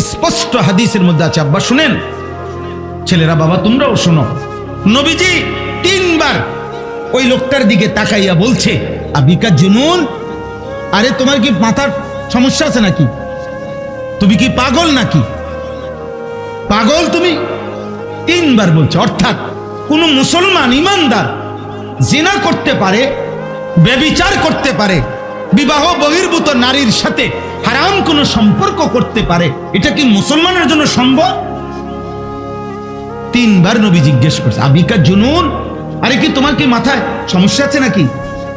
স্পষ্ট হাদিসের মধ্যে আছে। আব্বা শুনেন, ছেলেরা বাবা তোমরাও শোনো, নবীজি তিনবার ওই লোকটার দিকে তাকাইয়া বলছে, আবিকা জুনুন, আরে তোমার কি মাথার সমস্যা আছে নাকি? তুমি কি পাগল নাকি? পাগল তুমি? তিনবার বলছে। অর্থাৎ কোন মুসলমান ইমানদার জিনা করতে পারে, ব্যভিচার করতে পারে, বিবাহ বহির্ভূত নারীর সাথে হারাম কোন সম্পর্ক করতে পারে, এটা কি মুসলমানের জন্য সম্ভব? তিনবার নবী জিজ্ঞেস করছে, আবিকা জুনুন, আরে কি তোমার কি মাথায় সমস্যা আছে নাকি?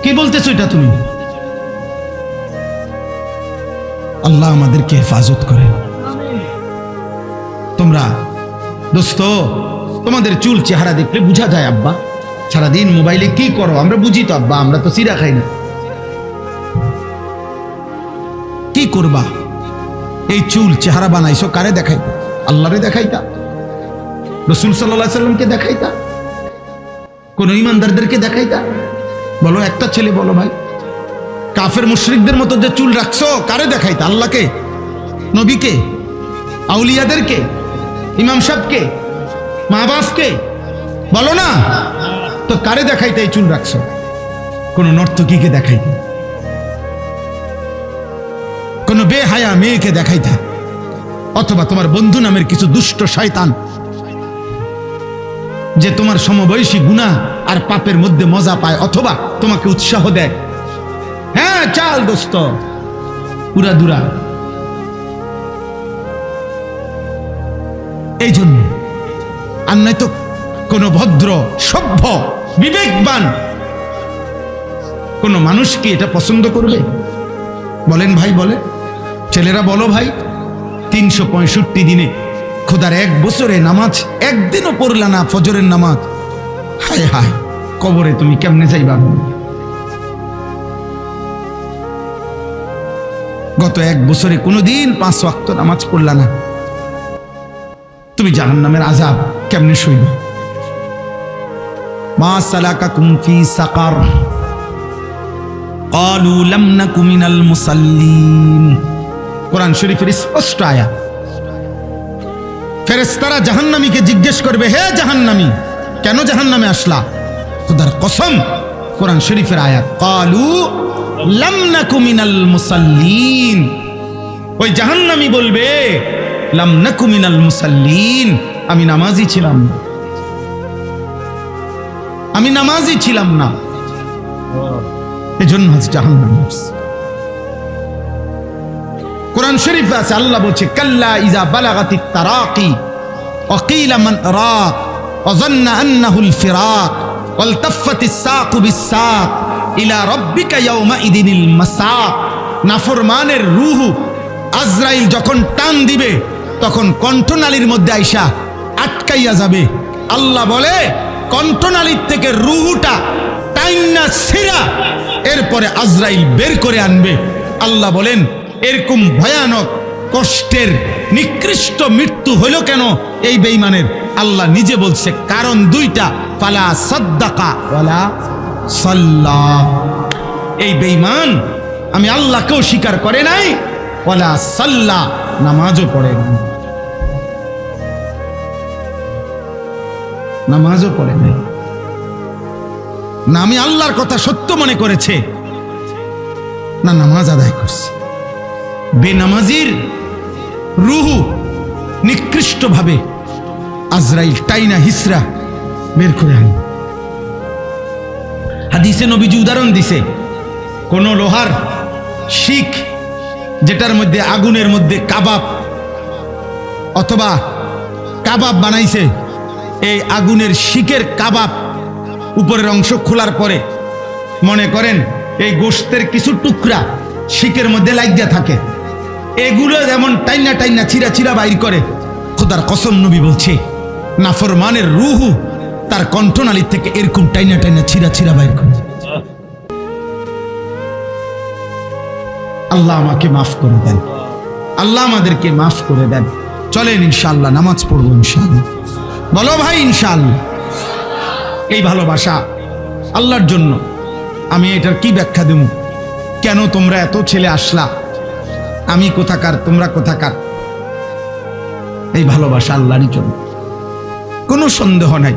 কি বলতেছো এটা তুমি? আল্লাহ আমাদেরকে হেফাজত করেন। তোমরা দোস্ত, তোমাদের চুল চেহারা দেখলে বুঝা যায় আব্বা, সারাদিন মোবাইলে কি করো আমরা বুঝি তো আব্বা, আমরা তো সিরা খাই না। কি করবা? এই চুল চেহারা বানাইছো কারে দেখাইতা? আল্লাহরে দেখাইতা? রাসূল সাল্লাল্লাহু আলাইহি সাল্লামকে দেখাইতা? কোন ইমানদারদেরকে দেখাইতা? বলো, একটা ছেলে বলো ভাই। কাফের মুশরিকদের মতো যে চুল রাখছো কারে দেখাইতা? আল্লাহকে, নবীকে, আউলিয়াদেরকে, ইমাম সাহেবকে, মা বাপকে? বলো না তো কারে দেখাইতে এই চুল রাখছো? কোন নর্তকীকে দেখাইতে? কোন বেহায়া মেয়েকে দেখাইতা? অথবা তোমার বন্ধু নামের কিছু দুষ্ট শয়তান যে তোমার সমবয়সী গুনাহ আর পাপের মধ্যে মজা পায় অথবা তোমাকে উৎসাহ দেয়, হ্যাঁ চাল দোস্ত পুরা দুরা। এই জন্য আর নাই তো কোন ভদ্র সভ্য বিবেকবান কোন মানুষ কি এটা পছন্দ করবে? বলেন ভাই, বলে ছেলেরা বলো ভাই। 365 দিনে খোদার 1 বছরে নামাজ একদিনও পড়লা না, ফজরের নামাজ। হায় হায়, কবরে তুমি কেমনে যাইবা? গত 1 বছরে কোনোদিন 5 ওয়াক্ত নামাজ পড়লা না, তুমি জাহান্নামের আযাব কেমনে সইবে? মা সালাকাকুম ফি সাকার ক্বালু লাম নাকু মিনাল মুসাল্লিন। কোরআন শরীফের স্পষ্ট আয়াত। ফেরেশতারা জাহান্নামীকে জিজ্ঞেস করবে, হে জাহান্নামী, কেন জাহান্নামে আসলা? খোদার কসম, কোরআন শরীফের আয়াত, ক্বালু লাম নাকু মিনাল মুসাল্লিন। ওই জাহান্নামী বলবে, লাম নাকু মিনাল মুসাল্লিন, আমি নামাজি ছিলাম না, আমি নামাজি ছিলাম না, এজন্য আজ জাহান্নামে আসছি। কোরআন শরীফে আছে, আল্লাহ বলছে, কাল্লা ইযা বালাগাতিত তারাকি ওয়া কিলা মান রাক ওয়া যান্না আন্নাহুল ফিরাক ওয়ালতাফাতিস সাকু বিস-সাক ইলা রাব্বিকা ইয়াওমা ইদিনিল মাসাক। নাফরমানের রূহ আজরাইল যখন টান দিবে তখন কণ্ঠনালীর মধ্যে আইসা আটকাইয়া যাবে। আল্লাহ বলে, কণ্ঠনালীর থেকে রূহটা টাইন্না ছিঁড়া এরপরে আজরাইল বের করে আনবে। আল্লাহ বলেন, এরকম ভয়ানক কষ্টের নিকৃষ্ট মৃত্যু হলো কেন এই বেঈমানের? আল্লাহ নিজে বলছে, কারণ দুইটা, ফালা সাদ্দাকা ওয়ালা সাল্লা। এই বেঈমান আমি আল্লাহকেও স্বীকার করে নাই, ওয়ালা সাল্লা, নামাজও পড়ে নাই, নামাজও পড়ে নাই। না আমি আল্লাহর কথা সত্য মনে করেছে, না নামাজ আদায় করছে। বেনামাজির রূহ নিকৃষ্ট ভাবে আজরাইল টাইনা হিসরা বের করে আনে। হাদিসে নবীজি উদাহরণ দিছে, কোন লোহার শিক যেটার মধ্যে আগুনের মধ্যে কাবাব অথবা কাবাব বানাইছে, এই আগুনের শিকের কাবাব উপরের অংশ খোলার পরে মনে করেন এই গোশতের কিছু টুকরা শিকের মধ্যে লাগিয়া থাকে, এগুলো যেমন টাইনা টাইনা চিরা চিরা বাইর করে। খোদার কসম, নবী বলছে, নাফরমানের রূহ তার কণ্ঠনালী থেকে এরকম টাইনা টাইনা চিরা চিরা বাইর করে। আল্লাহ আমাকে মাফ করে দেন, আল্লাহ আমাদেরকে মাফ করে দেন। চলেন ইনশাআল্লাহ নামাজ পড়বো ইনশাআল্লাহ। বলো ভাই ইনশাআল্লাহ। এই ভালোবাসা আল্লাহর জন্য, আমি এটার কি ব্যাখ্যা দেব? কেন তোমরা এত ছেলে আসলা, আমি কোথাকার তোমরা কোথাকার। এই ভালোবাসা আল্লাহরই জন্য, কোনো সন্দেহ নাই।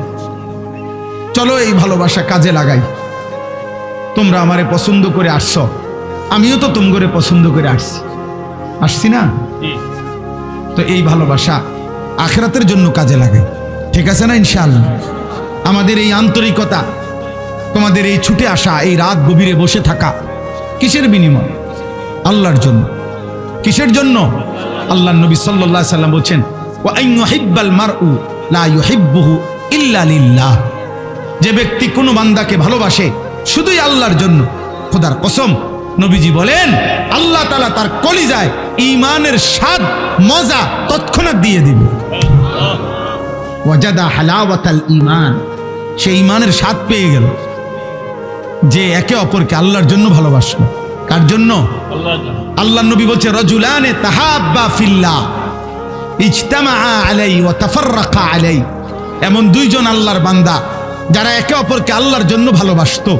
চলো এই ভালোবাসা কাজে লাগাই। তোমরা আমারে পছন্দ করে আসছ, আমিও তো তোমরে পছন্দ করে আসছি না? তো এই ভালোবাসা আখিরাতের জন্য কাজে লাগাই, ঠিক আছে না? ইনশাআল্লাহ আমাদের এই আন্তরিকতা, তোমাদের এই ছুটে আসা, এই রাত গভীরে বসে থাকা, কিসের বিনিময়? আল্লাহর জন্য। কিসের জন্য? আল্লাহর নবী সাল্লাল্লাহু আলাইহি সাল্লাম বলেন, ওয়া আন ইউহিব্বাল মারউ লা ইউহিব্বুহু ইল্লা লিল্লাহ। যে ব্যক্তি কোনো বান্দাকে ভালোবাসে শুধুই আল্লাহর জন্য, খোদার কসম নবীজি বলেন আল্লাহ তাআলা তার কলিজায় ঈমানের স্বাদ মজা তৎক্ষণাৎ দিয়ে দিবে। ওয়াজাদা হালাওয়াতাল ঈমান, সে ঈমানের স্বাদ পেয়ে গেল যে একে অপরকে আল্লাহর জন্য ভালোবাসলো। কার জন্য? আল্লাহর নবী বলছে, রাজুলানে তাহাব্বা ফিল্লাহ ইজতামাআ আলাইহি ওয়া তাফাররাকা আলাইহি। এমন দুইজন আল্লাহর বান্দা যারা একে অপরকে আল্লাহর জন্য ভালোবাসতো,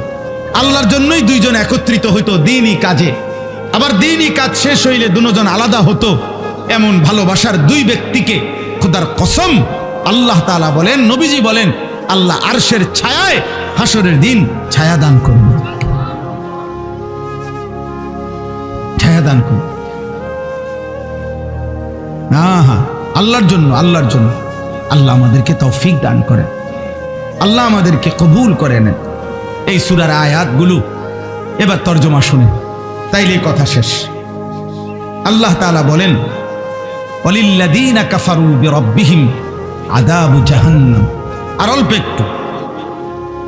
আল্লাহর জন্যই দুইজন একত্রিত হইতো দ্বীনি কাজে, আবার দ্বীনি কাজ শেষ হইলে দুজন আলাদা হতো। এমন ভালোবাসার দুই ব্যক্তিকে খোদার কসম আল্লাহ তাআলা বলেন, নবীজি বলেন, আল্লাহ আরশের ছায়ায় হাসরের দিন ছায়া দান করবে, ছায়া দান করবে। হ্যাঁ, আল্লাহর জন্য, আল্লাহর জন্য। আল্লাহ আমাদেরকে তৌফিক দান করেন, আল্লাহ আমাদেরকে কবুল করে নেন। এই সূরার আয়াতগুলো এবার তর্জমা শুনেন, তাইলে কথা শেষ। আল্লাহ তাআলা বলেন, ওয়ালিল্লাযীনা কাফারু বিরাব্বিহিম আযাবু জাহান্নাম। আর অল্প একটু,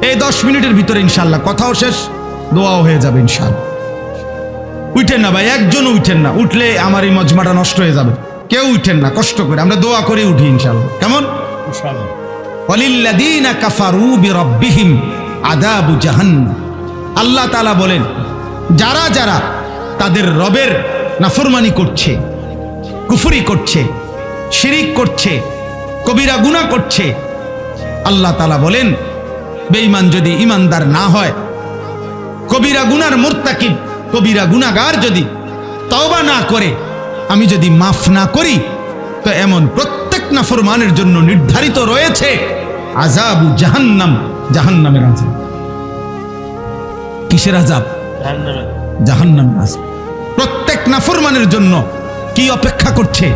এই 10 মিনিটের ভিতরে ইনশাআল্লাহ কথাও শেষ, দোয়াও হয়ে যাবে ইনশাআল্লাহ। উঠেন না ভাই, একজনও উঠেন না, উঠলে আমার এই মজমাটা নষ্ট হয়ে যাবে। কেউ উঠেন না, কষ্ট করে আমরা দোয়া করে উঠি ইনশাআল্লাহ। কেমন? ইনশাআল্লাহ। ওয়ালিল্লাযীনা কাফারু বিরাব্বিহিম আযাবু জাহান্নাম। আল্লাহ তাআলা বলেন, যারা যারা তাদের রবের নাফরমানি করছে, কুফরি করছে, শিরিক করছে, কবিরা গুনাহ করছে, আল্লাহ তাআলা বলেন বেঈমান যদি ইমানদার না হয়, কবিরা গুনার মুরতাকিব, কবিরা গুনাহগার যদি তওবা না করে, আমি যদি মাফ না করি, তো এমন প্রত্যেক নাফরমানের জন্য নির্ধারিত রয়েছে আযাবু জাহান্নাম, জাহান্নামের আযাব। কিসের আযাব? জাহান্নামের আযাব। প্রত্যেক নাফরমানের জন্য কি অপেক্ষা করছে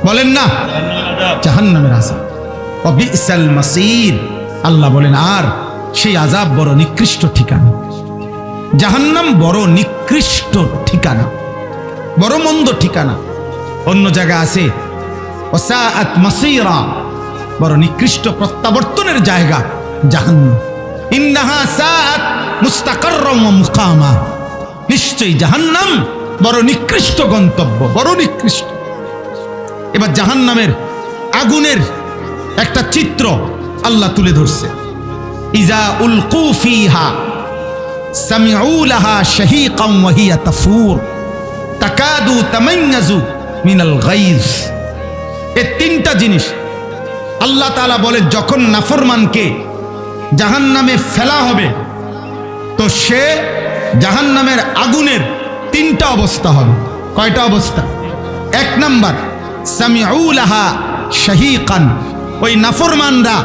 বলেন না? জাহান্নামের আযাব। ওয়া বিসাল মাসীর। আল্লাহ বলেন, আর সেই আযাব বড় নিকৃষ্ট ঠিকানা। জাহান্নাম বড় নিকৃষ্ট ঠিকানা, বড় মন্দ ঠিকানা। অন্য জায়গা আছে ওয়াসাআত মাসীরা, বড় নিকৃষ্ট প্রত্যাবর্তনের জায়গা জাহান্নাম। ইন্নাহা সাআত মুস্তাকাররাম ওয়া মুকামা। নিশ্চয়ই জাহান্নাম বড় নিকৃষ্ট গন্তব্য, বড় নিকৃষ্ট। এবার জাহান্নামের আগুনের একটা চিত্র আল্লাহ তুলে ধরছে। ইজা উলকু ফিহা সামিউ লাহা শাহীকাম ওয়া হিয়া তাফুর তাকাদু তামাইয়াজু মিনাল গাইজ। এই তিনটা জিনিস আল্লাহ তাআলা বলে, যখন নাফরমানকে জাহান্নামে ফেলা হবে তো সে জাহান্নামের আগুনের তিনটা অবস্থা হবে। কয়টা অবস্থা? 1 নাম্বার, সামিউ লাহা শাহীকান। ওই নাফরমানরা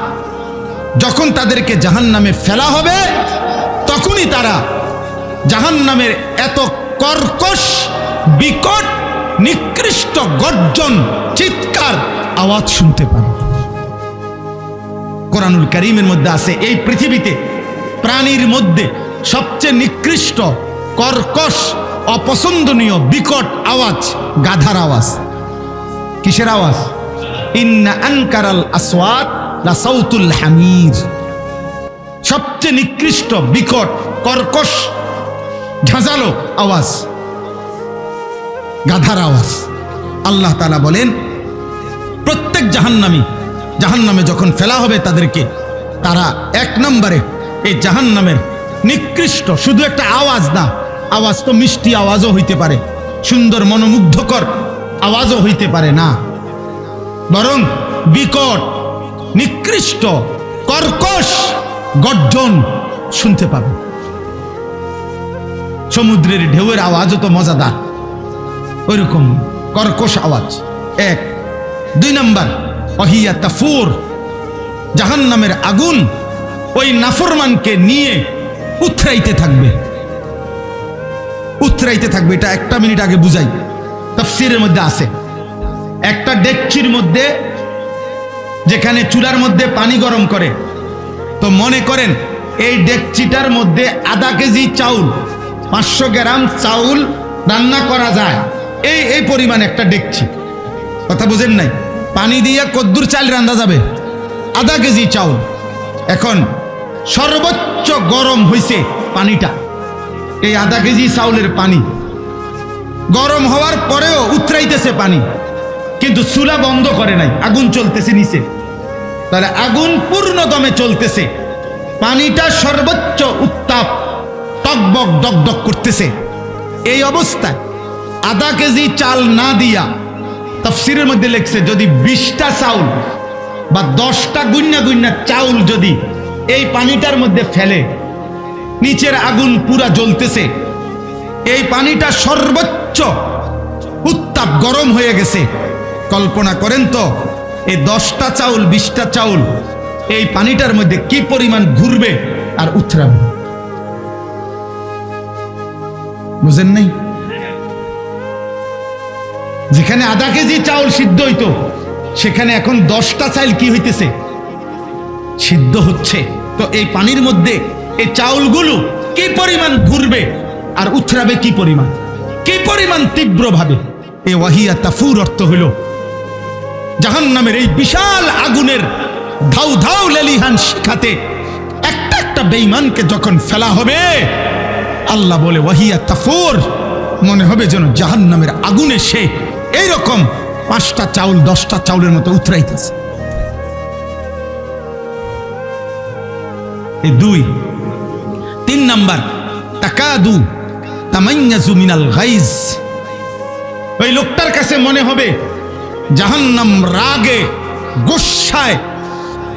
যখন তাদেরকে জাহান্নামে ফেলা হবে তখনই তারা জাহান্নামের এত কর্কশ, বিকট, নিকৃষ্ট গর্জন, চিৎকার আওয়াজ শুনতে পাবে। কোরআনুল কারীমের মধ্যে আছে, এই পৃথিবীতে প্রাণীর মধ্যে সবচেয়ে নিকৃষ্ট, কর্কশ, অপছন্দনীয়, বিকট আওয়াজ গাধার আওয়াজ। কিসের আওয়াজ? ইন্না আনকারাল আসওয়াত লা সাউতুল হামির। সবচেয়ে নিকৃষ্ট, বিকট, কর্কশ, ঝাঁঝালো আওয়াজ গাধার আওয়াজ। আল্লাহ তাআলা বলেন, প্রত্যেক জাহান্নামে যখন ফেলা হবে তাদেরকে, তারা 1 নম্বরে এই জাহান্নামের নিকৃষ্ট, শুধু একটা আওয়াজ না, আওয়াজ তো মিষ্টি আওয়াজও হইতে পারে, সুন্দর মনোমুগ্ধকর আওয়াজও হইতে পারে না, বরং বিকট, নিকৃষ্ট, কর্কশ গর্জন শুনতে পাবে। সমুদ্রের ঢেউয়ের আওয়াজও তো মজাদার, ওইরকম কর্কশ আওয়াজ। এক। 2 নাম্বার, ওয়াহিয়া তাফুর, জাহান্নামের আগুন ওই নাফরমানকে নিয়ে উথরাইতে থাকবে, উথরাইতে থাকবে। এটা 1 মিনিট আগে বুঝাই, তাফসীরের মধ্যে আছে। একটা ডেকচির মধ্যে, যেখানে চুলার মধ্যে পানি গরম করে, তো মনে করেন এই ডেকচিটার মধ্যে আধা কেজি চাউল, 500 গ্রাম চাউল রান্না করা যায়, এই পরিমাণ একটা ডেকচি। কথা বুঝেন নাই? পানি দিয়ে কদ্দুর চাল রান্না যাবে, আধা কেজি চাউল। এখন সর্বোচ্চ গরম হয়েছে পানিটা, এই আধা কেজি চাউলের পানি গরম হওয়ার পরেও উতরাইতেছে পানি, কিন্তু চুলা বন্ধ করে নাই, আগুন চলতেছে নিচে। তাহলে আগুন পূর্ণ দমে চলতেছে, পানিটা সর্বোচ্চ উত্তাপ, টকবক ডকডক করতেছে। এই অবস্থায় আধা কেজি চাল না দিয়া, তাফসীরের মধ্যে লেখছে যদি 20টা চাউল বা 10টা গুন্না গুন্না চাউল যদি এই পানিটার মধ্যে ফেলে, নিচের আগুন পুরা জ্বলতেছে, এই পানিটা সর্বোচ্চ উত্তাপ গরম হয়ে গেছে। কল্পনা করেন তো এই 10টা চাউল 20টা চাউল এই পানিটার মধ্যে কি পরিমাণ ঘুরবে আর উথরাবে। বুঝেন নাই? যেখানে আধা কেজি চাউল সিদ্ধ হইতো, সেখানে এখন 10টা চাল কি হইতেছে? সিদ্ধ হচ্ছে। তো এই পানির মধ্যে এই চাউলগুলো কি পরিমাণ ঘুরবে আর উথরাবে কি পরিমাণ, কি পরিমাণ তীব্রভাবে। এই ওয়াহিয়া তাফুর অর্থ হইল জাহান্নামের এই বিশাল আগুনের ধাউ ধাউ লেলিহান শিখাতে একটা একটা বেঈমানকে যখন ফেলা হবে, আল্লাহ বলে ওয়াহিয়া তাফুর, মনে হবে যেন জাহান্নামের আগুনে সে এইরকম 5টা চাউল 10টা চাউলের মতো উতরাইতেছে। 2। 3 নাম্বার, তাকাদু তামাইয়াজু মিনাল গাইজ, ওই লোকটার কাছে মনে হবে জাহান্নাম রাগে গোসায়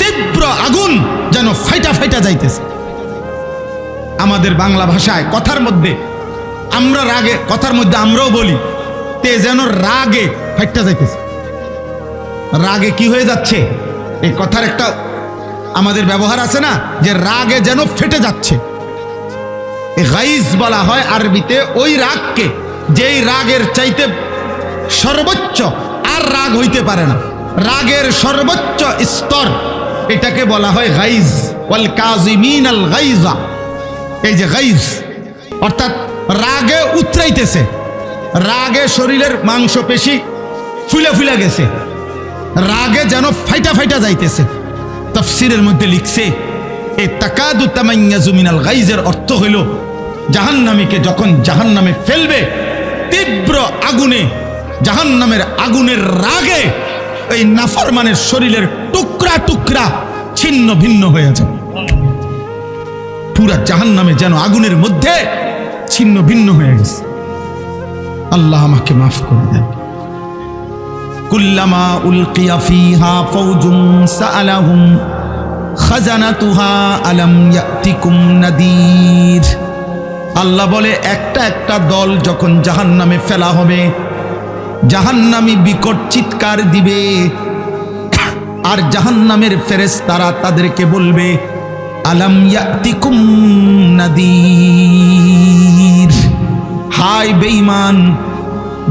তীব্র আগুন যেন ফাইটা ফাইটা যাইতেছে। আমাদের বাংলা ভাষায় কথার মধ্যে আমরা রাগে, কথার মধ্যে আমরাও বলি তে যেন রাগে ফাইটা যাইতেছে। রাগে কি হয়ে যাচ্ছে, এই কথার একটা আমাদের ব্যবহার আছে না, যে রাগে যেন ফেটে যাচ্ছে। গাইজ বলা হয় আরবিতে ওই রাগকে, যেই রাগের চাইতে সর্বোচ্চ আর রাগ হইতে পারে না, রাগের সর্বোচ্চ স্তর, এটাকে বলা হয় গাইজ। ওয়াল কাযিমিন আল গাইজা, এই যে গাইজ অর্থাৎ রাগে উতরাইতেছে, রাগে শরীরের মাংসপেশি ফুলে ফুলে গেছে, রাগে যেন ফাইটা ফাইটা যাইতেছে। তাফসীরের মধ্যে লিখছে এই তাকাদু তামাইয়াজু মিনাল গাইজের অর্থ হইল জাহান্নামীকে যখন জাহান্নামে ফেলবে তীব্র আগুনে, জাহান্নামের আগুনের রাগে এই নাফরমানের শরীরের টুকরা টুকরা ছিন্ন ভিন্ন হয়ে যাবে, পুরা জাহান্নামে যেন আগুনের মধ্যে ছিন্ন ভিন্ন হয়ে গেছে। আল্লাহ আমাকে মাফ করে দেন। কুল্লামা উলকিয়া ফিহা ফাওজুন সাআলাহুম খাজানাতুহা আলাম ইয়াতিকুম নাদির, আল্লাহ বলে একটা একটা দল যখন জাহান্নামে ফেলা হবে, জাহান্নামী বিকট চিৎকার দিবে, আর জাহান্নামের ফেরেশতারা তাদেরকে বলবে আলাম ইয়াতিকুম নাদির, হায় বেঈমান,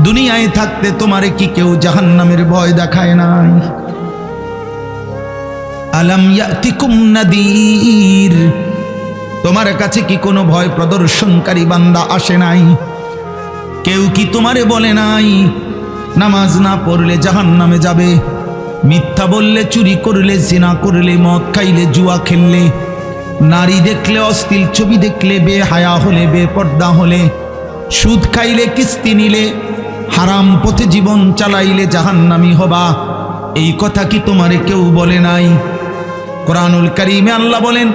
দুনিয়ায় থাকতে তোমারে কি কেউ জাহান্নামের ভয় দেখায় নাই? আলাম ইয়াতিকুম নাদির, তোমার কাছে কি কোনো ভয় প্রদর্শনকারী বান্দা আসে নাই? কেউ কি তোমারে বলে নাই নামাজ না পড়লে জাহান্নামে যাবে, মিথ্যা বললে, চুরি করলে, জিনা করলে, মদ খাইলে, জুয়া খেললে, নারী দেখলে, অশ্লীল ছবি দেখলে, বেহায়া হলে, বেপর্দা হলে, সুদ খাইলে, কিস্তি নিলে, হারাম পথে জীবন চালাইলে জাহান্নামী হবা, এই কথা কি তোমারে কেউ বলে নাই? কোরআনুল কারীমে আল্লাহ বলেন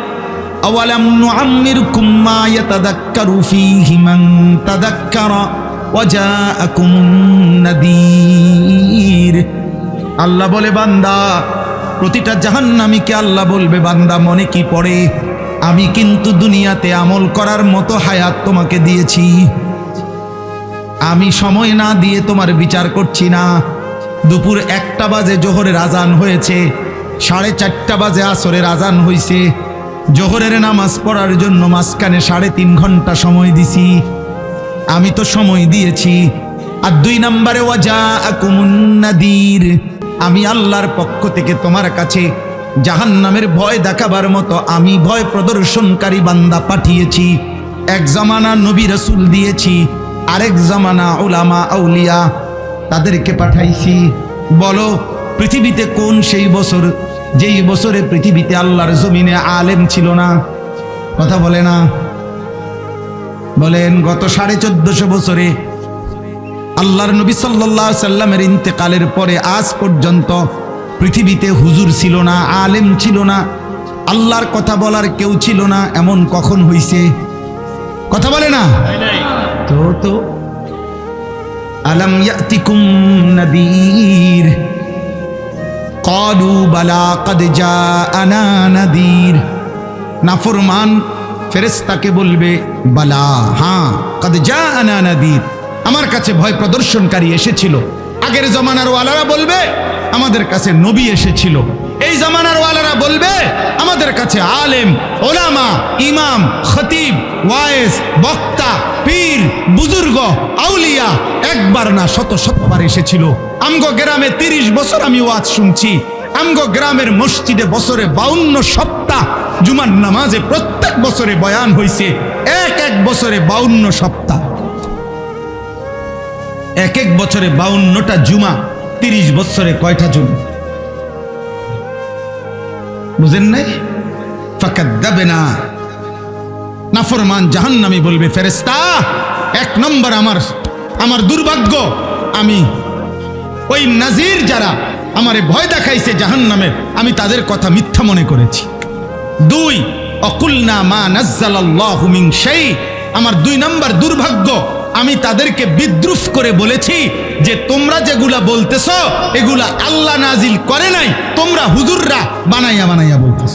আওয়ালাম নুআম্মিরকুম মা ইয়াতাযাক্কারু ফীহি মান তাযাক্কারা ওয়া জাআকুমুন নাদীর, আল্লাহ বলে বান্দা, প্রতিটা জাহান্নামীকে আল্লাহ বলবে বান্দা মনে কি পড়ে? আমি কিন্তু দুনিয়াতে আমল করার মতো হায়াত তোমাকে দিয়েছি। আমি সময় না দিয়ে তোমার বিচার করছি না। দুপুর 1টা বাজে জোহরের আজান হয়েছে, 4:30 বাজে আসরের আজান হয়েছে। জোহরের নামাজ পড়ার জন্য মাঝখানে 3.5 ঘন্টা সময় দিছি, আমি তো সময় দিয়েছি। আর 2 নম্বরে ওয়াজাআকুমুন নাদির, আমি আল্লাহর পক্ষ থেকে তোমার কাছে জাহান্নামের ভয় দেখাবার মতো আমি ভয় প্রদর্শনকারী বান্দা পাঠিয়েছি। এক জামানা নবী রাসূল দিয়েছি, আরেক জামানা উলামা আউলিয়া তাদেরকে পাঠাইছি। বলো পৃথিবীতে কোন সেই বছর যেই বছরে পৃথিবীতে আল্লাহর জমিনে আলেম ছিল না? কথা বলে না? বলেন গত 1450 বছরে আল্লাহর নবী সাল্লাল্লাহু আলাইহি সাল্লামের ইন্তেকালের পরে আজ পর্যন্ত পৃথিবীতে হুজুর ছিল না, আলেম ছিল না, আল্লাহর কথা বলার কেউ ছিল না, এমন কখন হইছে? কথা বলে না? তো আলাম ইয়াতিকুম নাদির ক্বালু বালা ক্বাদ জাআনা নাদির। নাফরমান ফেরেশতাকে বলবে বালা, হ্যাঁ, ক্বাদ জাআনা নাদির, আমার কাছে ভয় প্রদর্শনকারী এসেছিল। আগের জমানার ওয়ালারা বলবে আমাদের কাছে নবী এসেছিল। এই জামানার ওয়ালারা বলবে আমাদের কাছে আলেম, ওলামা, ইমাম, খতিব, ওয়াইজ, বক্তা, পীর, বুজুর্গ, আউলিয়া একবার না শতবার এসেছিল। আমগো গ্রামে 30 বছর আমি ওয়াজ শুনছি। আমগো গ্রামের মসজিদে বছরে 52 সপ্তাহ জুমার নামাজে প্রত্যেক বছরে বয়ান হইছে। এক বছরে 52 সপ্তাহ, এক বছরে 52টা জুমা, 30 বছরে কয়টা জুমা? বুঝেন নাই? ফাকাদ্দাবনা, নাফরমান জাহান্নামী বলবে ফেরেশতা 1 নম্বর আমার দুর্ভাগ্য, আমি ওই নাজির যারা আমারে ভয় দেখাইছে জাহান্নামের, আমি তাদের কথা মিথ্যা মনে করেছি। 2 অকুলনা মা নাজ্জালাল্লাহু মিন শাই, আমার 2 নম্বর দুর্ভাগ্য, আমি তাদেরকে বিদ্রুপ করে বলেছি যে তোমরা যেগুলা বলতেছ এগুলা আল্লাহ নাজিল করে নাই, তোমরা হুজুররা বানাইয়া বলতেছ।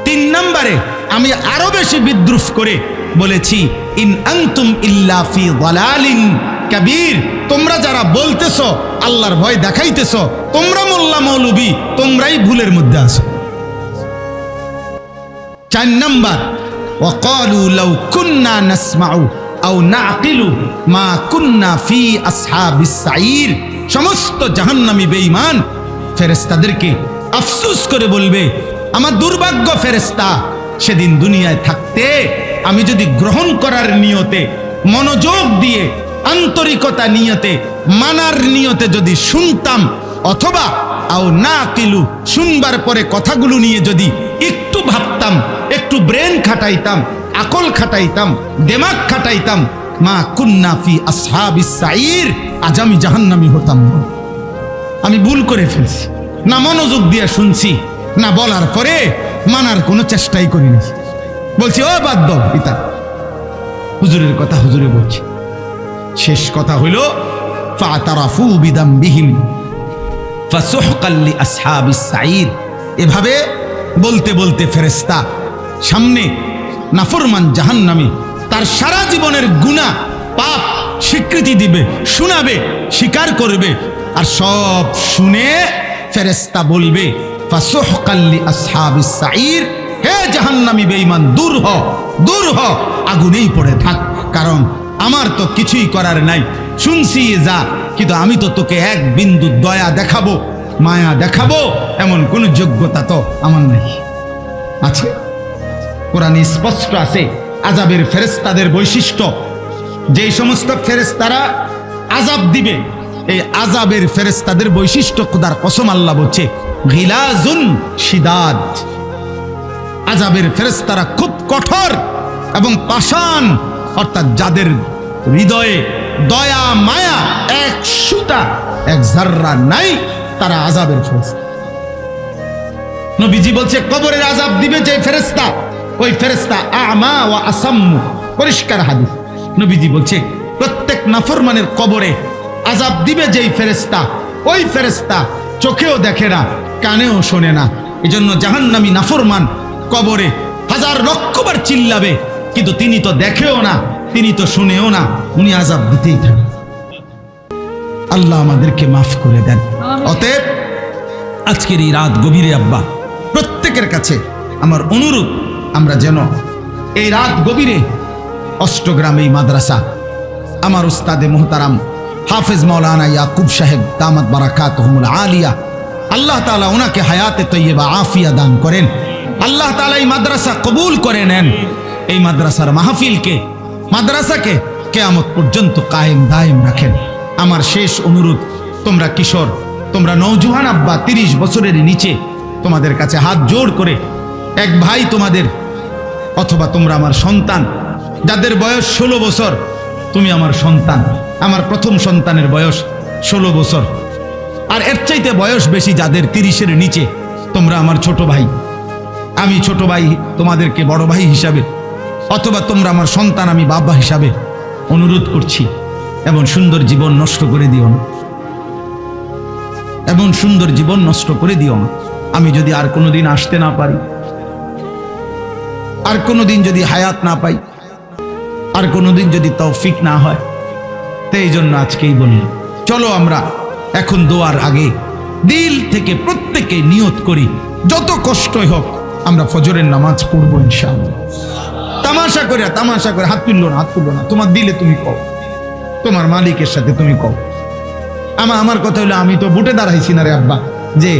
3 নম্বরে আমি আরো বেশি বিদ্রুপ করে বলেছি ইন আনতুম ইল্লা ফি দালালিন কাবীর, তোমরা যারা বলতেছ আল্লাহর ভয় দেখাইতেছ, তোমরা মোল্লা মৌলবী, তোমরাই ভুলের মধ্যে আছো। 4 নম্বর ওয়াকালু লাউ কুন্না নাসমাউ আও নাকিলু মা কুন্না ফি আসহাবিস সাইর, সমস্ত জাহান্নামী বেঈমান ফেরেশতাদেরকে আফসোস করে বলবে আমার দুর্ভাগ্য ফেরেশতা, সেদিন দুনিয়ায় থাকতে আমি যদি গ্রহণ করার নিয়তে, মনোযোগ দিয়ে, আন্তরিকতা নিয়তে, মানার নিয়তে যদি শুনতাম, অথবা আও নাকিলু শুনবার পরে কথাগুলো নিয়ে যদি একটু ভাবতাম, একটু ব্রেন খাটাইতাম, আকল খাটাইতাম, দিমাগ খাটাইতাম, মা কুন্না ফি আসহাবিস সাইর, আজ আমি জাহান্নামী হতাম না। আমি ভুল করে ফেলছি, না মনোযোগ দিয়ে শুনছি, না বলার পরে মানার কোনো চেষ্টাই করিনি। বলছি ও বাদ দাও পিতা, হুজুরের কথা হুজুরে বলছি। শেষ কথা হইল ফাতারাফু বিদামবিহিম ফাসুহকাল লিআসহাবিস সাইর। এভাবে বলতে বলতে ফেরেশতা সামনে নাফরমান জাহান্নামী তার সারা জীবনের গুনাহ পাপ স্বীকৃতি দিবে, শোনাবে, স্বীকার করবে, আর সব শুনে ফেরেশতা বলবে ফাসুহকাল লিআসহাবিস সাইর, হে জাহান্নামী বেঈমান, দূর হ, দূর হ, আগুনেই পড়ে থাক, কারণ আমার তো কিছুই করার নাই, শুনছি যা, কিন্তু আমি তো তোকে 1 বিন্দু দয়া দেখাবো, মায়া দেখাবো এমন কোন যোগ্যতা তো আমার নাই। আছে কোরআনে স্পষ্ট আছে আযাবের ফেরেশতাদের বৈশিষ্ট্য। যেই সমস্ত ফেরেশতারা আযাব দিবে, এই আযাবের ফেরেশতাদের বৈশিষ্ট্য খোদার কসম আল্লাহ বলছে গিলাজুন শিদাদ, আযাবের ফেরেশতারা খুব কঠোর এবং পাষাণ, অর্থাৎ যাদের হৃদয়ে দয়া মায়া 1 সুতা 1 জাররা নাই, তারা আযাবের ফেরেশতা। নবীজি বলছে কবরের আযাব দিবে যে ফেরেশতা, ওই ফেরেশতা আমা ওয়া আসাম্মু, পরিষ্কার হাদিস। নবীজি বলছে প্রত্যেক নাফরমানের কবরে আযাব দিবে যেই ফেরেশতা, ওই ফেরেশতা চোখেও দেখে না, কানেও শোনে না। এজন্য জাহান্নামী নাফরমান কবরে হাজার লক্ষবার চিল্লাবে, কিন্তু তিনি তো দেখেও না, তিনি তো শুনেও না, উনি আযাব দিতেই থাকেন। আল্লাহ আমাদেরকে মাফ করে দেন। অতএব আজকের এই রাত গভীরে আব্বা প্রত্যেকের কাছে আমার অনুরোধ, আমরা যেন এই রাত গভীরে অষ্টগ্রাম এই মাদ্রাসা আমার উস্তাদে মোহতারাম হাফেজ মাওলানা ইয়াকুব সাহেব দামাত বারাকাতুহুমুল আলিয়া, আল্লাহ তাআলা ওনাকে হায়াতে তৈয়বা আফিয়া দান করেন। আল্লাহ তাআলা এই মাদ্রাসা কবুল করে নেন। এই মাদ্রাসার মাহফিলকে, মাদ্রাসাকে কিয়ামত পর্যন্ত কায়েম দায়েম রাখেন। আমার শেষ অনুরোধ, তোমরা কিশোর, তোমরা নওজোয়ান আব্বা 30 বছরের নিচে, তোমাদের কাছে হাত জোড় করে এক ভাই তোমাদের, অথবা তোমরা আমার সন্তান, যাদের বয়স 16 বছর, তুমি আমার সন্তান। আমার প্রথম সন্তানের বয়স 16 বছর, আর এর চাইতে বয়স বেশি যাদের 30-এর নিচে, তোমরা আমার ছোট ভাই। আমি ছোট ভাই তোমাদেরকে বড় ভাই হিসাবে, অথবা তোমরা আমার সন্তান, আমি বাবা হিসাবে অনুরোধ করছি, এমন সুন্দর জীবন নষ্ট করে দিও না, এমন সুন্দর জীবন নষ্ট করে দিও না। আমি যদি আর কোনোদিন আসতে না পারি, আর কোনোদিন যদি হায়াত না পাই, আর কোনোদিন যদি তৌফিক না হয়, তো এই জন্য আজকেই বলি, চলো আমরা এখন দোয়ার আগে দিল থেকে প্রত্যেকে নিয়ত করি, যত কষ্টই হোক আমরা ফজরের নামাজ পড়বো ইনশাআল্লাহ। তামাশা করে হাত তুললো না, হাত তুললো না, তোমার দিলে তুমি কও, তোমার মালিকের সাথে তুমি কও। আমার কথা হলো, আমি তো ভোটে দাঁড়াইছি না রে আব্বা, যে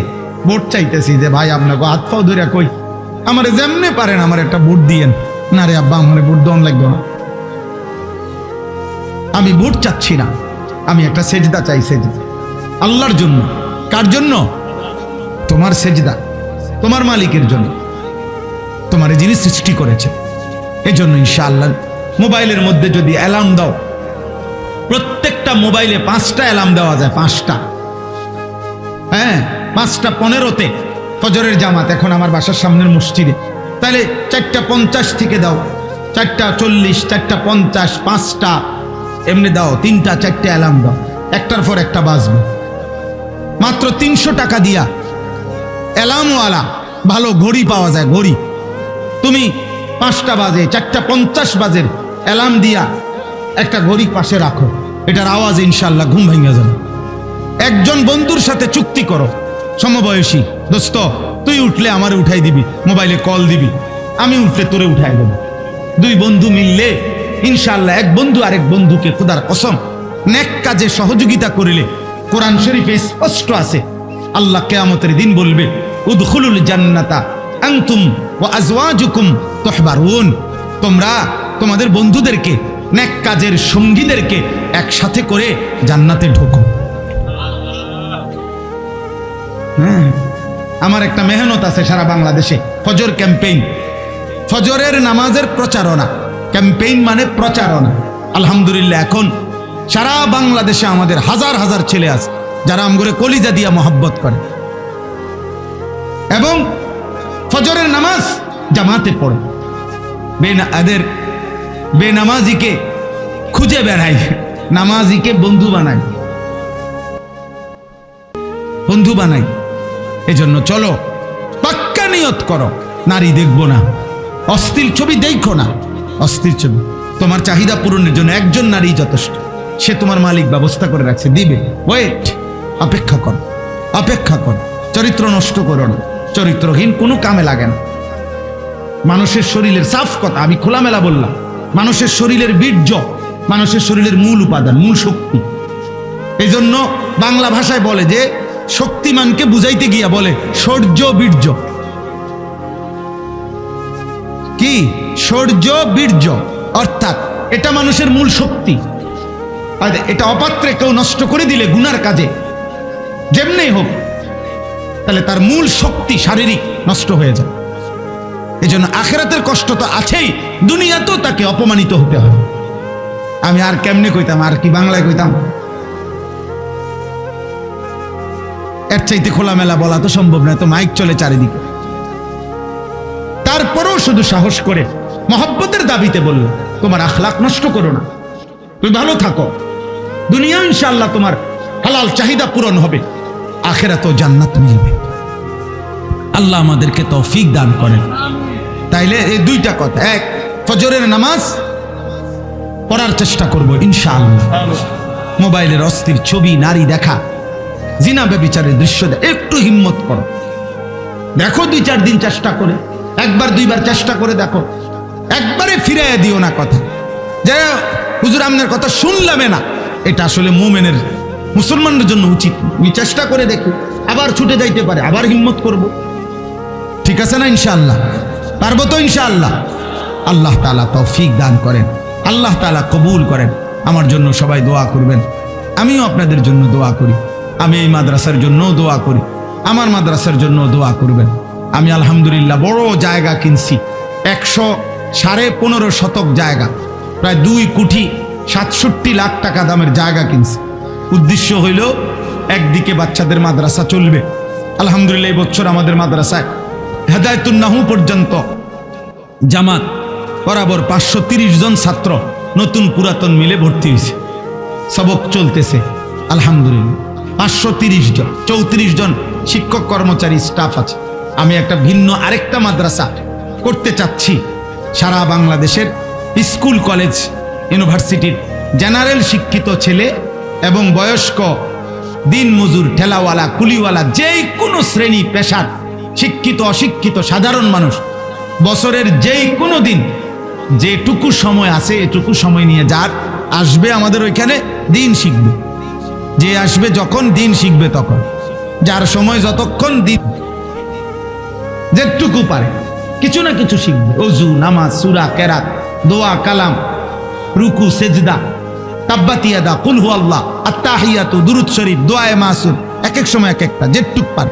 ভোট চাইতেছি, যে ভাই আপনাকে হাত পাও ধরে কই আমার যেমনে পারেন আমার একটা ভোট দিয়েন। না রে আব্বা, আমার ভোট দেওয়ান লাগবে না, আমি ভোট চাচ্ছি না, আমি একটা সেজদা চাই, সেজদা আল্লাহর জন্য। কার জন্য? তোমার সেজদা তোমার মালিকের জন্য, তোমার যিনি সৃষ্টি করেছে। এই জন্য ইনশাআল্লাহ মোবাইলের মধ্যে যদি অ্যালার্ম দাও, প্রত্যেকটা মোবাইলে 5টা অ্যালার্ম দেওয়া যায়, 5টা, হ্যাঁ 5:15 ফজরের জামাত এখন আমার বাসার সামনের মসজিদে, তাহলে 4:50 থেকে দাও, 4:40, 4:50, 5টা এমনি দাও, 3টা 4টে অ্যালার্ম দাও, একটার পর একটা বাজবে। মাত্র 300 টাকা দিয়া অ্যালার্মওয়ালা ভালো ঘড়ি পাওয়া যায়, ঘড়ি। তুমি 5টা বাজে, 4:50 বাজে অ্যালার্ম দিয়া একটা ঘড়ি পাশে রাখো, এটার আওয়াজ ইনশাআল্লাহ ঘুম ভেঙে যাবে। একজন বন্ধুর সাথে চুক্তি করো, সমবয়সী, দোস্ত তুই উঠলে আমারে উঠাই দিবি, মোবাইলে কল দিবি, আমি উঠলে তোরে উঠাই দেব। 2 বন্ধু মিললে ইনশাআল্লাহ এক বন্ধু আরেক বন্ধুকে খোদার কসম নেক কাজে সহযোগিতা করিলে, কোরআন শরীফে স্পষ্ট আছে, আল্লাহ কিয়ামতের দিন বলবে, উদখুলুল জান্নাতা আনতুম ওয়া আজওয়াজুকুম তুহবারুন, তোমরা তোমাদের বন্ধুদেরকে, নেক কাজের সঙ্গীদেরকে একসাথে করে জান্নাতে ঢোকো। হ্যাঁ, আমার একটা মেহনত আছে সারা বাংলাদেশে, ফজর ক্যাম্পেইন, ফজরের নামাজের প্রচারণা ক্যাম্পেইন, মানে প্রচারণা। আলহামদুলিল্লাহ এখন সারা বাংলাদেশে আমাদের হাজার হাজার ছেলে আছে যারা আমগরে কলিজা দিয়া মহব্বত করে এবং ফজরের নামাজ জামাতে পড়ে। বেনামাজিকে খুঁজে বেড়ায়, নামাজিকে বন্ধু বানায়, বন্ধু বানাই। এজন্য চলো পাক্কা নিয়ত করো, নারী দেখবো না, অস্থির ছবি দেখো না, অস্থির ছবি। তোমার চাহিদা পূরণের জন্য একজন নারী যথেষ্ট, সে তোমার মালিক ব্যবস্থা করে রাখছে, দিবে। ওয়েট, অপেক্ষা কর, অপেক্ষা কর। চরিত্র নষ্ট করো না, চরিত্রহীন কোনো কামে লাগে না। মানুষের শরীরের সাফ কথা আমি খোলামেলা বললাম, মানুষের শরীরের বীর্য মানুষের শরীরের মূল উপাদান, মূল শক্তি। এই জন্য বাংলা ভাষায় বলে যে শক্তিমানকে বুঝাইতে গিয়া বলে শৌর্য বীর্য। কি শৌর্য বীর্য? অর্থাৎ এটা মানুষের মূল শক্তি, আর এটা অপাত্রে কেউ নষ্ট করে দিলে গুনার কাজে যেমনি হোক, তাহলে তার মূল শক্তি শারীরিক নষ্ট হয়ে যায়। এই জন্য আখিরাতের কষ্ট তো আছেই, দুনিয়াতেও তাকে অপমানিত হতে হয়। আমি আর কেমনে কইতাম, আর কি বাংলায় কইতাম, এর চাইতে খোলামেলা বলা তো সম্ভব না, তো মাইক চলে চারিদিকে। তারপরেও শুধু সাহস করে মহব্বতের দাবিতে বলল, তোমার আখলাক নষ্ট করো না, তুমি ভালো থাকো, দুনিয়া ইনশাআল্লাহ তোমার হালাল চাহিদা পূরণ হবে, আখিরাতেও জান্নাত মিলবে। আল্লাহ আমাদেরকে তৌফিক দান করেন। তাইলে এই দুইটা কথা, এক, ফজরের নামাজ পড়ার চেষ্টা করব ইনশাআল্লাহ। মোবাইলের অস্থির ছবি, নারী দেখা, জিনা ব্যভিচারের দৃশ্য একটু হিম্মত করো, দেখো 2-4 দিন চেষ্টা করে, একবার 2বার চেষ্টা করে দেখো, একবারে ফিরাইয়া দিও না কথা যে হুজুর আপনার কথা শুনলামে না। এটা আসলে মুমিনের, মুসলমানদের জন্য উচিত। চেষ্টা করে দেখি, আবার ছুটে যাইতে পারে, আবার হিম্মত করব। ঠিক আছে না? ইনশাআল্লাহ পারবো তো ইনশাআল্লাহ। আল্লাহ তাআলা তৌফিক দান করেন, আল্লাহ তাআলা কবুল করেন। আমার জন্য সবাই দোয়া করবেন, আমিও আপনাদের জন্য দোয়া করি। আমি এই মাদ্রাসার জন্য দোয়া করি, আমার মাদ্রাসার জন্য দোয়া করবেন। আমি আলহামদুলিল্লাহ বড় জায়গা কিনছি, 115.5 শতক জায়গা, প্রায় 2,67 লাখ টাকা দামের জায়গা কিনছি। উদ্দেশ্য হইল একদিকে বাচ্চাদের মাদ্রাসা চলবে। আলহামদুলিল্লাহ এই বছর আমাদের মাদ্রাসায় হেদায়েতুন নাহু পর্যন্ত জামাত বরাবর 530 জন ছাত্র নতুন পুরাতন মিলে ভর্তি হয়েছে, সবক চলতেছে আলহামদুলিল্লাহ। 530 জন, 34 জন শিক্ষক কর্মচারী স্টাফ আছে। আমি একটা ভিন্ন আরেকটা মাদ্রাসা করতে চাচ্ছি, সারা বাংলাদেশের স্কুল, কলেজ, ইউনিভার্সিটির জেনারেল শিক্ষিত ছেলে এবং বয়স্ক, দিন মজুর, ঠেলাওয়ালা, কুলিওয়ালা, যেই কোনো শ্রেণী পেশার শিক্ষিত, অশিক্ষিত, সাধারণ মানুষ বছরের যেই কোনো দিন যেটুকু সময় আছে এটুকু সময় নিয়ে যার আসবে আমাদের ওইখানে দিন শিখবে। যে আসবে যখন দিন শিখবে তখন, যার সময় যতক্ষণ দিন যেটুকু পারে কিছু না কিছু শিখবে। ওযু, নামাজ, সূরা, কেরাত, দোয়া, কালাম, রুকু, সেজদা, তাব্বাত ইয়াদা, কুল হু আল্লাহ, আত্তাহিয়াতু, দুরূদ শরীফ, দোয়ায়ে মাসুর, এক এক সময় এক একটা যেটুক পারে।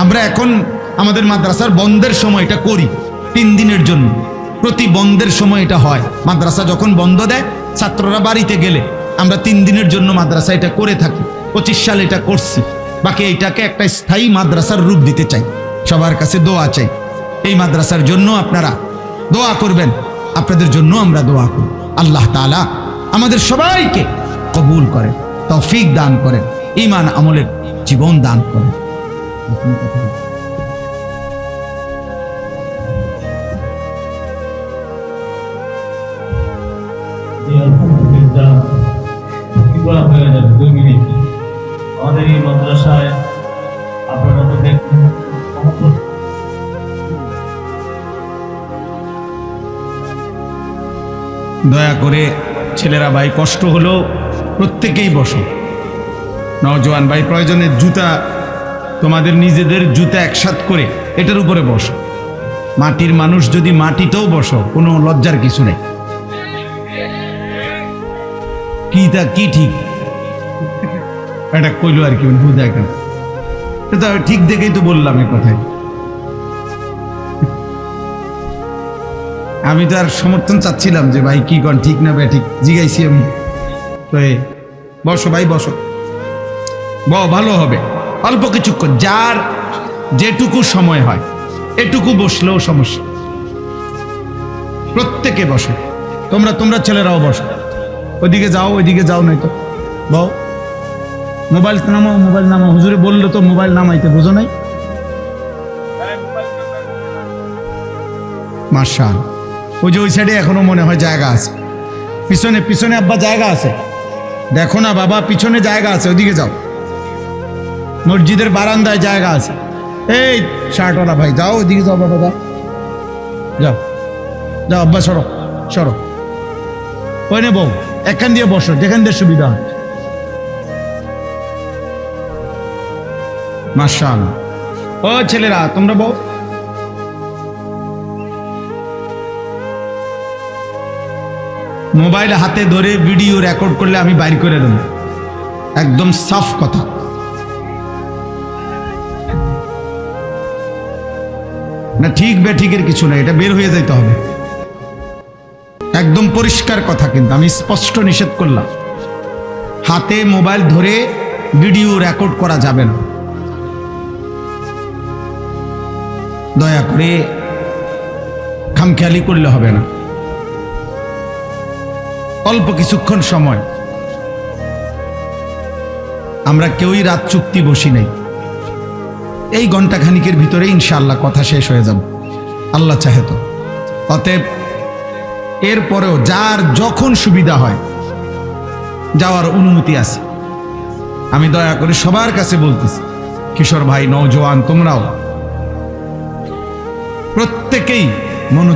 আমরা এখন আমাদের মাদ্রাসার বন্ধের সময় এটা করি 3 দিনের জন্য, প্রতি বন্ধের সময় এটা হয়। মাদ্রাসা যখন বন্ধ দেয়, ছাত্ররা বাড়িতে গেলে আমরা 3 দিনের জন্য মাদ্রাসা এটা করে থাকি। 25 সালে এটা করছি, বাকি এইটাকে একটা স্থায়ী মাদ্রাসার রূপ দিতে চাই। সবার কাছে দোয়া চাই, এই মাদ্রাসার জন্য আপনারা দোয়া করবেন, আপনাদের জন্য আমরা দোয়া করি। আল্লাহ তাআলা আমাদের সবাইকে কবুল করেন, তৌফিক দান করেন, ঈমান আমলের জীবন দান করেন। আমাদের এই মাদ্রাসায় আপনারা তো দেখবেন, দয়া করে ছেলেরা ভাই, কষ্ট হলো প্রত্যেকেই বসো। নওজোয়ান ভাই, প্রয়োজনে জুতা, তোমাদের নিজেদের জুতা একসাথ করে এটার উপরে বসো। মাটির মানুষ যদি মাটিতেও বসো, কোনো লজ্জার কিছু নেই। কি ঠিক এটা কইলো আর কি, বুঝা কেন? এটা ঠিক দেখেই তো বললাম এই কথায়। আমি তো আর সমর্থন চাচ্ছিলাম যে ভাই কি কন, ঠিক না ভাই ঠিক, জিগাইছি আমি। তো বসো ভাই, বসো, ভালো হবে। অল্প কিছুক্ষণ, যার যেটুকু সময় হয় এটুকু বসলেও সমস্যা। প্রত্যেকে বসো, তোমরা ছেলেরাও বসো। ওইদিকে যাও নয়তো বউ, মোবাইল নামাও। হুজুরে বললো তো মোবাইল নামাইতে, বুঝো নাই? মাশাআল্লাহ, ওই যে ওই সাইডে এখনো মনে হয় জায়গা আছে, পিছনে আব্বা জায়গা আছে, দেখো না বাবা, পিছনে জায়গা আছে, ওইদিকে যাও। মসজিদের বারান্দায় জায়গা আছে। এই শার্টওয়ালা ভাই, যাও ওইদিকে যাও বাবা, যাও আব্বা, সরো। ওই নে বউ, এখান দিয়ে বসো, যেখান দিয়ে সুবিধা হয়। মাশাআল্লাহ। ও ছেলেরা, তোমরা বউ, মোবাইল হাতে ধরে ভিডিও রেকর্ড করলে আমি বাইর করে দেব, একদম সাফ কথা। না ঠিক বেঠিকের কিছু না, এটা বের হয়ে যাইতে হবে, একদম পরিষ্কার কথা। কিন্তু আমি স্পষ্ট নিষেধ করলাম, হাতে মোবাইল ধরে ভিডিও রেকর্ড করা যাবে না। দয়া করে খামখেয়ালি করলে হবে না। অল্প কিছুক্ষণ সময়, আমরা কেউই রাত চুক্তি বসি নাই। এই ঘন্টা খানিকের ভিতরে ইনশাআল্লাহ কথা শেষ হয়ে যাবে। আল্লাহ চাহে তো। অতএব এরপরেও যার যখন সুবিধা হয় যাওয়ার অনুমতি আছে। আমি দয়া করে সবার কাছে বলতেছি, কিশোর ভাই, নওজোয়ান, তোমরাও প্রত্যেকেই মনোযোগ